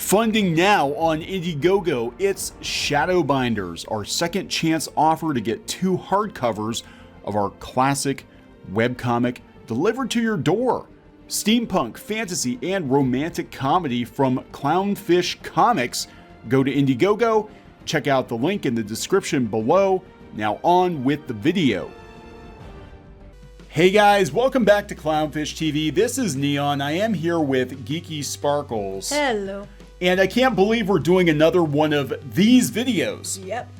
Funding now on Indiegogo, it's Shadowbinders, our second chance offer to get 2 hardcovers of our classic webcomic delivered to your door. Steampunk, fantasy, and romantic comedy from Clownfish Comics. Go to Indiegogo, check out the link in the description below. Now on with the video. Hey guys, welcome back to Clownfish TV. This is Kneon. I am here with Geeky Sparkles. Hello. And I can't believe we're doing another one of these videos. Yep.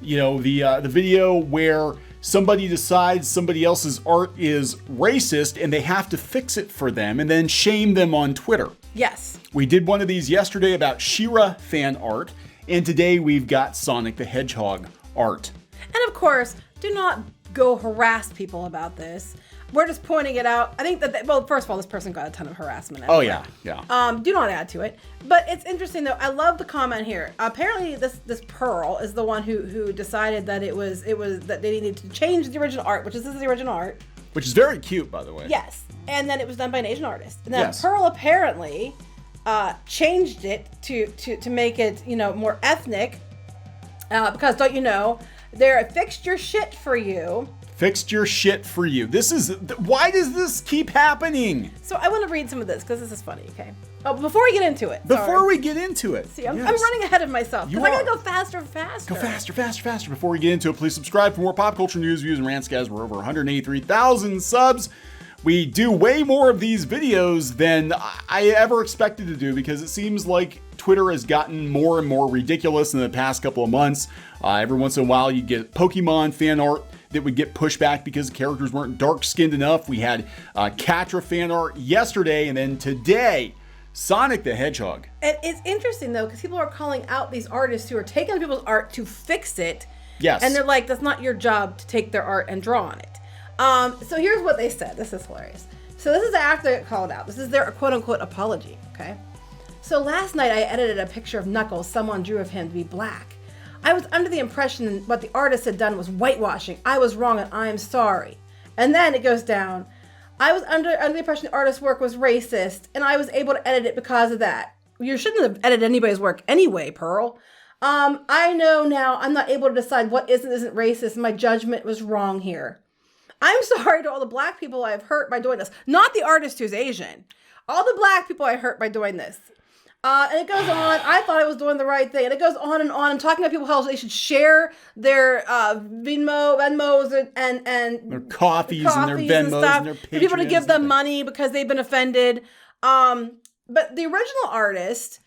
You know, the video where somebody decides somebody else's art is racist and they have to fix it for them and then shame them on Twitter. Yes. We did one of these yesterday about She-Ra fan art, and today we've got Sonic the Hedgehog art. And of course, do not go harass people about this. We're just pointing it out. I think that, well, first of all, this person got a ton of harassment. Oh yeah, yeah. Do not add to it. But it's interesting though. I love the comment here. Apparently, this Pearl is the one who decided that it was that they needed to change the original art, which is the original art. Which is very cute, by the way. Yes, and then it was done by an Asian artist. And then Yes. Pearl apparently changed it to make it more ethnic because don't you know they're fixed your shit for you. Fixed your shit for you. This is, why does this keep happening? So I want to read some of this because this is funny, okay? Oh, before we get into it. Before we get into it. See, I'm running ahead of myself because I gotta go faster and faster. Go faster, faster, faster. Before we get into it, please subscribe for more pop culture news, views, and rants, guys. We're over 183,000 subs. We do way more of these videos than I ever expected to do because it seems like Twitter has gotten more and more ridiculous in the past couple of months. Every once in a while, you get Pokemon fan art that would get pushed back because the characters weren't dark-skinned enough. We had Catra fan art yesterday, and then today, Sonic the Hedgehog. And it's interesting, though, because people are calling out these artists who are taking other people's art to fix it. Yes. And they're like, that's not your job to take their art and draw on it. So here's what they said. This is hilarious. So this is after they called out. This is their quote-unquote apology, okay? So last night, I edited a picture of Knuckles someone drew of him to be black. I was under the impression what the artist had done was whitewashing. I was wrong and I am sorry. And then it goes down. I was under the impression the artist's work was racist and I was able to edit it because of that. You shouldn't have edited anybody's work anyway, Pearl. I know now I'm not able to decide what is and isn't racist. My judgment was wrong here. I'm sorry to all the black people I've hurt by doing this. Not the artist who's Asian. All the black people I hurt by doing this. And it goes on. I thought I was doing the right thing. And it goes on and talking about people how they should share their Venmos and their coffees and their Venmos and their Patreons. For people to give them money because they've been offended. But the original artist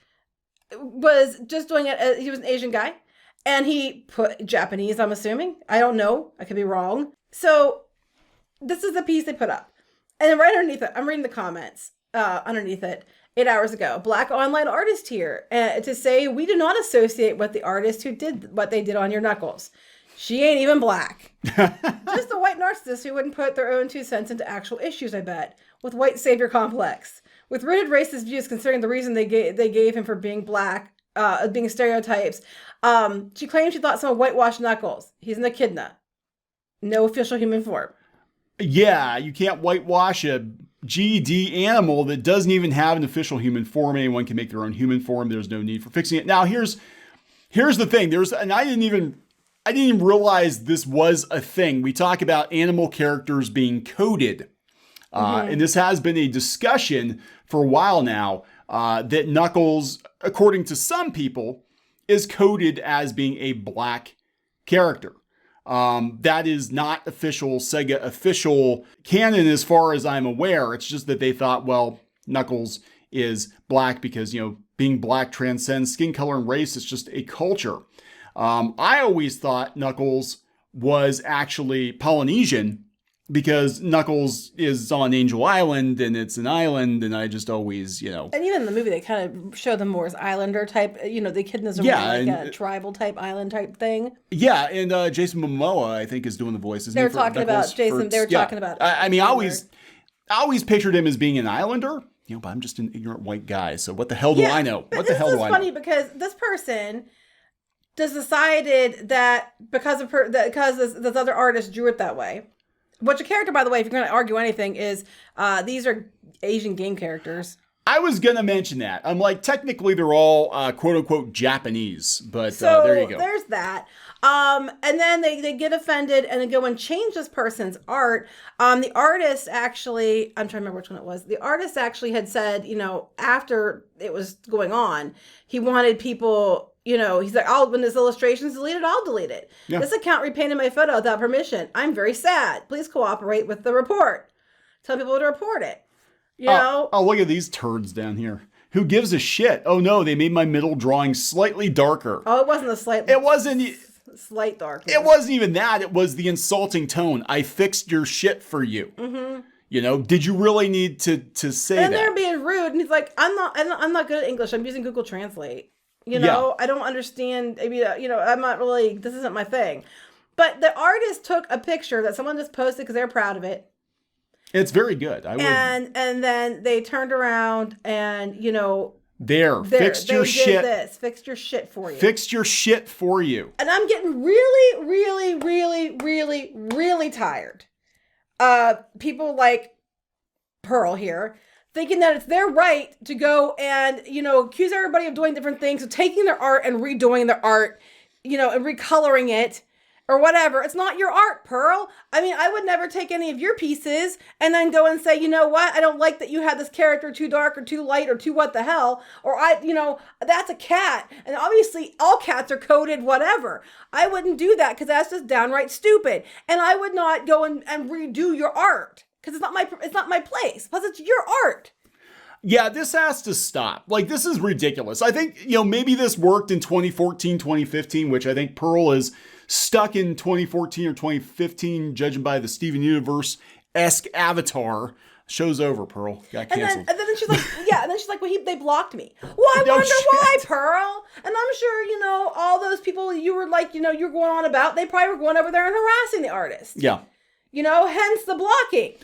was just doing it. He was an Asian guy. And he put Japanese, I'm assuming. I don't know. I could be wrong. So this is the piece they put up. And then right underneath it, I'm reading the comments underneath it. 8 hours ago, black online artist here to say we do not associate with the artist who did what they did on your Knuckles. She ain't even black. Just a white narcissist who wouldn't put their own 2 cents into actual issues, I bet. With white savior complex. With rooted racist views concerning the reason they gave him for being black, being stereotypes. She claimed she thought someone whitewashed Knuckles. He's an echidna. No official human form. Yeah, you can't whitewash a GD animal that doesn't even have an official human form. Anyone can make their own human form. There's no need for fixing it. Now, here's the thing. I didn't even realize this was a thing. We talk about animal characters being coded. And this has been a discussion for a while now, that Knuckles, according to some people, is coded as being a black character. That is not official Sega official canon as far as I'm aware. It's just that they thought, well, Knuckles is black because, being black transcends skin color and race. It's just a culture. I always thought Knuckles was actually Polynesian because Knuckles is on Angel Island and it's an island, and I just always, And even in the movie, they kind of show them more as islander type, the echidnas are more like a tribal type island type thing. Yeah, and Jason Momoa, I think, is doing the voices. They were talking about Jason. They were talking about. I mean, I always pictured him as being an islander, but I'm just an ignorant white guy. So what the hell do I know? What the hell do I know? This is funny because this person just decided that because this other artist drew it that way. Which a character, by the way, if you're going to argue anything, is these are Asian game characters. I was going to mention that. I'm like, technically they're all quote unquote Japanese, but So there you go. there's that. And then they get offended and they go and change this person's art. The artist actually, I'm trying to remember which one it was. The artist actually had said, after it was going on, he wanted people, he's like, when this illustration's deleted, I'll delete it. Yeah. This account repainted my photo without permission. I'm very sad. Please cooperate with the report. Tell people to report it. Oh, look at these turds down here. Who gives a shit? Oh no, they made my middle drawing slightly darker. Oh, it wasn't a slight. It wasn't. Slight darkness. It wasn't even that. It was the insulting tone. I fixed your shit for you. Mm-hmm. Did you really need to say that? And they're being rude, and he's like, I'm not good at English. I'm using Google Translate. I don't understand. Maybe I'm not really. This isn't my thing. But the artist took a picture that someone just posted because they're proud of it. It's very good. And then they turned around and fixed your shit. Fixed your shit for you. Fixed your shit for you. And I'm getting really, really, really, really, really tired. People like Pearl here thinking that it's their right to go and accuse everybody of doing different things, of taking their art and redoing their art, and recoloring it. Or whatever. It's not your art, Pearl. I mean, I would never take any of your pieces and then go and say, you know what? I don't like that you had this character too dark or too light or too what the hell. Or that's a cat. And obviously all cats are coded whatever. I wouldn't do that because that's just downright stupid. And I would not go and redo your art because it's not my place. Plus it's your art. Yeah, this has to stop. Like, this is ridiculous. I think, maybe this worked in 2014, 2015, which I think Pearl is stuck in 2014 or 2015, judging by the Steven Universe-esque avatar. Show's over, Pearl. Got canceled. And then she's like, well, they blocked me. Well, I wonder why, Pearl. And I'm sure, all those people you were like, you were going on about, they probably were going over there and harassing the artist. Yeah. Hence the blocking.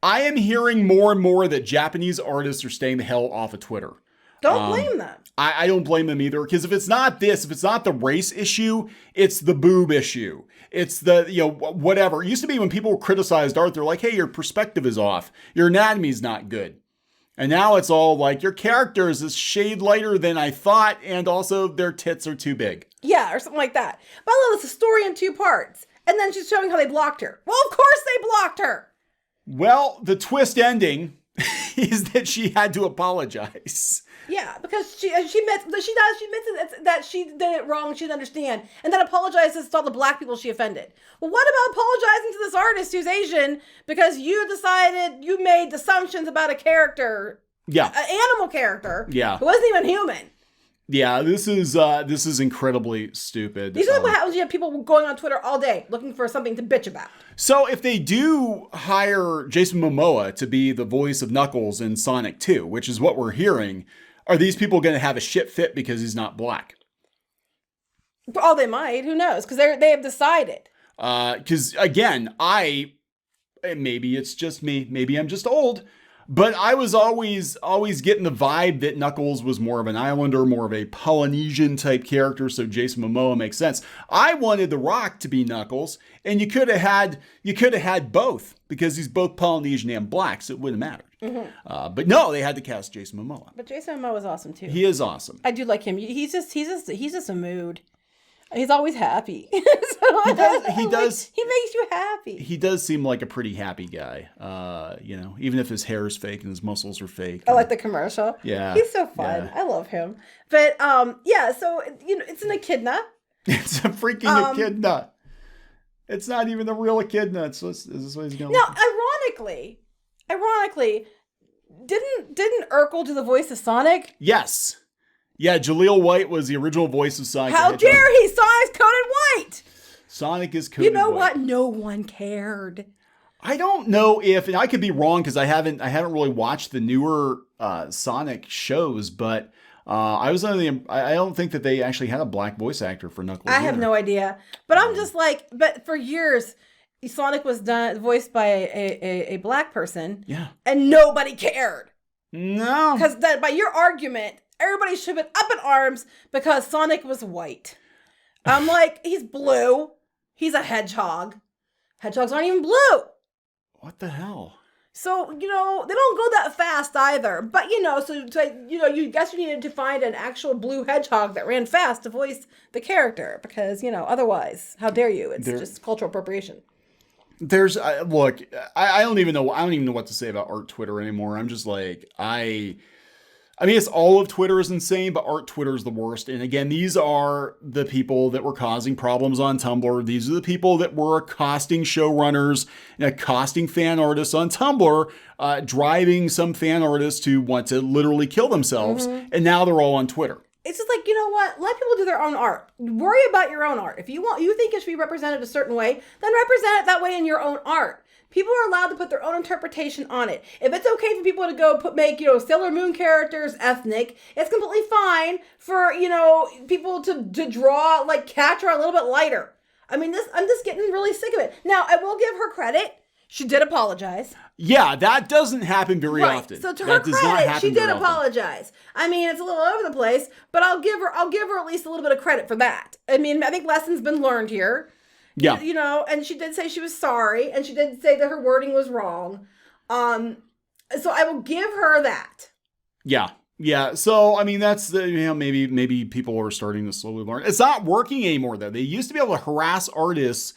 I am hearing more and more that Japanese artists are staying the hell off of Twitter. Don't blame them. I don't blame them either, because if it's not the race issue, it's the boob issue. It's the, whatever. It used to be when people criticized art, they're like, hey, your perspective is off. Your anatomy's not good. And now it's all like, your character is a shade lighter than I thought, and also their tits are too big. Yeah, or something like that. But it's a story in 2 parts. And then she's showing how they blocked her. Well, of course they blocked her. Well, the twist ending is that she had to apologize. Yeah, because she admits that she did it wrong, she didn't understand, and then apologizes to all the black people she offended. Well, what about apologizing to this artist who's Asian because you made assumptions about a character, an animal character, who wasn't even human? Yeah, this is incredibly stupid. These are what happens when you have people going on Twitter all day looking for something to bitch about. So if they do hire Jason Momoa to be the voice of Knuckles in Sonic 2, which is what we're hearing, are these people going to have a shit fit because he's not black? Oh, they might. Who knows? Because they have decided. Because again, maybe it's just me. Maybe I'm just old. But I was always getting the vibe that Knuckles was more of an islander, more of a Polynesian type character, so Jason Momoa makes sense. I wanted The Rock to be Knuckles, and you could have had both, because he's both Polynesian and black, so it wouldn't have mattered. Mm-hmm. But no, they had to cast Jason Momoa. But Jason Momoa is awesome too. He is awesome. I do like him. He's just a mood. He's always happy. He does. He makes you happy. He does seem like a pretty happy guy. Even if his hair is fake and his muscles are fake. I like the commercial. Yeah. He's so fun. Yeah. I love him. But so it's an echidna. It's a freaking echidna. It's not even a real echidna. Is this what he's going? Now, ironically, didn't Urkel do the voice of Sonic? Yes. Yeah, Jaleel White was the original voice of Sonic. How dare he? Sonic's coded white. Sonic is coded white. You know what? No one cared. I don't know if, and I could be wrong because I haven't really watched the newer Sonic shows, but I was under the, I don't think that they actually had a black voice actor for Knuckles. I have no idea, but I'm just like, but for years, Sonic was voiced by a black person. Yeah, and nobody cared. No, because by your argument, everybody should have been up in arms because Sonic was white. I'm like, he's blue. He's a hedgehog. Hedgehogs aren't even blue. What the hell? So, they don't go that fast either. But, you guess you needed to find an actual blue hedgehog that ran fast to voice the character. Because, otherwise, how dare you? It's just cultural appropriation. There's, look, I don't even know what to say about art Twitter anymore. I'm just like, I mean, it's all of Twitter is insane, but art Twitter is the worst. And again, these are the people that were causing problems on Tumblr. These are the people that were accosting showrunners and accosting fan artists on Tumblr, driving some fan artists to want to literally kill themselves. Mm-hmm. And now they're all on Twitter. It's just like, you know what? Let people do their own art. Worry about your own art. If you think it should be represented a certain way, then represent it that way in your own art. People are allowed to put their own interpretation on it. If it's okay for people to make Sailor Moon characters ethnic, it's completely fine for, people to draw like Catra a little bit lighter. I mean, I'm just getting really sick of it. Now, I will give her credit. She did apologize. Yeah, that doesn't happen very often. So to her credit, she did apologize. I mean, it's a little over the place, but I'll give her at least a little bit of credit for that. I mean, I think lessons been learned here. Yeah. And she did say she was sorry, and she did say that her wording was wrong. So I will give her that. Yeah. Yeah. So, I mean, that's maybe people are starting to slowly learn. It's not working anymore, though. They used to be able to harass artists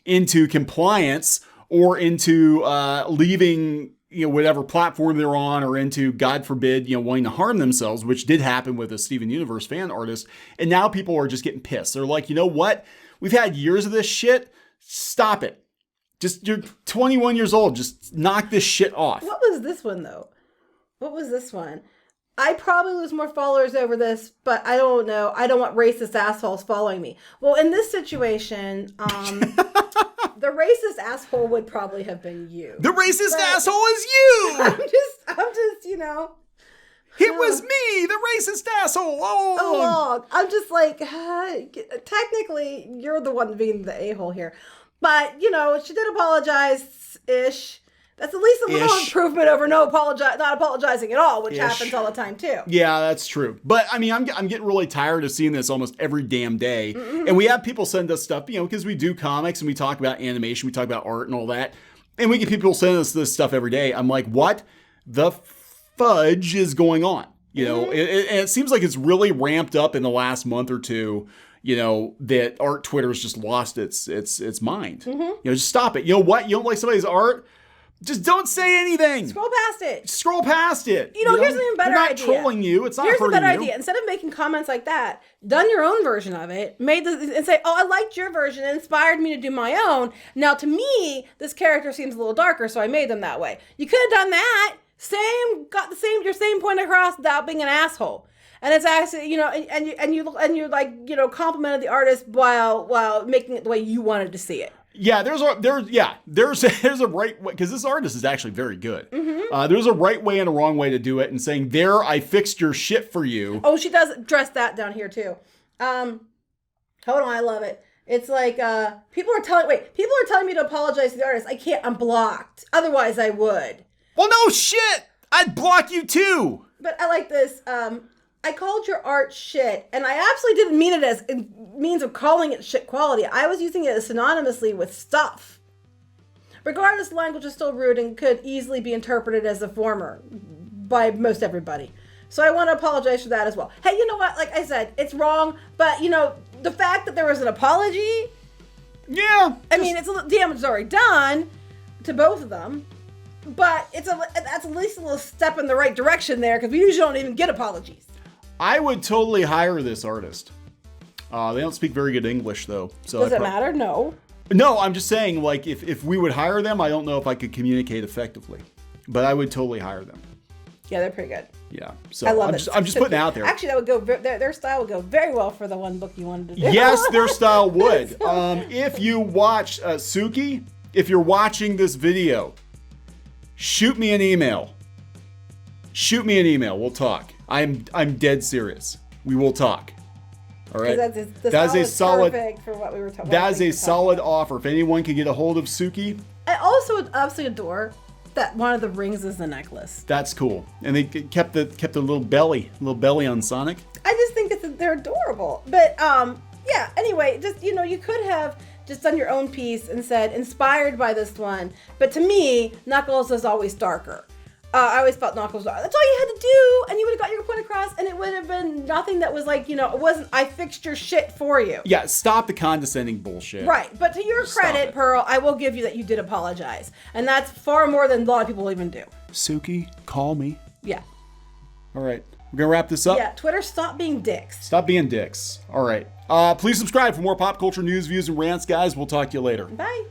into compliance or into leaving, whatever platform they're on, or into, God forbid, wanting to harm themselves, which did happen with a Steven Universe fan artist. And now people are just getting pissed. They're like, you know what? We've had years of this shit. Stop it. You're 21 years old. Just knock this shit off. What was this one, though? What was this one? I probably lose more followers over this, but I don't know. I don't want racist assholes following me. Well, in this situation, the racist asshole would probably have been you. The racist asshole is you! I'm just, It was me, the racist asshole. Oh, I'm just like, technically, you're the one being the a-hole here. But, she did apologize-ish. That's at least a little improvement over not apologizing at all, which happens all the time, too. Yeah, that's true. But, I mean, I'm getting really tired of seeing this almost every damn day. Mm-hmm. And we have people send us stuff, because we do comics and we talk about animation, we talk about art and all that. And we get people send us this stuff every day. I'm like, what the fudge is going on? And it seems like it's really ramped up in the last month or two, that art Twitter's just lost its mind. Mm-hmm. Just stop it. You know what? You don't like somebody's art? Just don't say anything. Scroll past it. Here's an even better idea. It's not trolling you. It's not hurting you. Here's a better idea. Instead of making comments like that, done your own version of it, and say, oh, I liked your version. It inspired me to do my own. Now, to me, this character seems a little darker, so I made them that way. You could have done that. Got your same point across without being an asshole. And it's actually, and you like, complimented the artist while making it the way you wanted to see it. Yeah, there's a right way, because this artist is actually very good. Mm-hmm. There's a right way and a wrong way to do it, and saying, I fixed your shit for you. Oh, she does address that down here too. Hold on, I love it. It's like, people are telling me to apologize to the artist. I can't, I'm blocked. Otherwise I would. Well, no shit! I'd block you too! But I like this, I called your art shit, and I absolutely didn't mean it as a means of calling it shit quality. I was using it synonymously with stuff. Regardless, language is still rude and could easily be interpreted as the former by most everybody. So I want to apologize for that as well. Hey, you know what? Like I said, it's wrong, but the fact that there was an apology. Yeah. I mean, damage is already done to both of them, but that's at least a little step in the right direction there, because we usually don't even get apologies. I would totally hire this artist. They don't speak very good English, though. So does it matter? No. No, I'm just saying, like, if we would hire them, I don't know if I could communicate effectively. But I would totally hire them. Yeah, they're pretty good. Yeah. So I love it. I'm just putting it out there. Actually, that would go. Their style would go very well for the one book you wanted to do. Yes, their style would. If you watch Suki, if you're watching this video, shoot me an email. We'll talk. I'm dead serious. We will talk. All right. That is perfect for what we were talking. That is a solid offer. If anyone can get a hold of Suki. I also absolutely adore that one of the rings is the necklace. That's cool. And they kept the little belly on Sonic. I just think they're adorable. But yeah. Anyway, just you could have just done your own piece and said, inspired by this one. But to me, Knuckles is always darker. I always felt Knuckles. That's all you had to do, and you would have got your point across, and it would have been nothing that was like, it wasn't, I fixed your shit for you. Yeah, stop the condescending bullshit. Right, but to your credit, Pearl, I will give you that you did apologize. And that's far more than a lot of people even do. Suki, call me. Yeah. All right, we're going to wrap this up. Yeah, Twitter, stop being dicks. Stop being dicks. All right. Please subscribe for more pop culture news, views, and rants, guys. We'll talk to you later. Bye.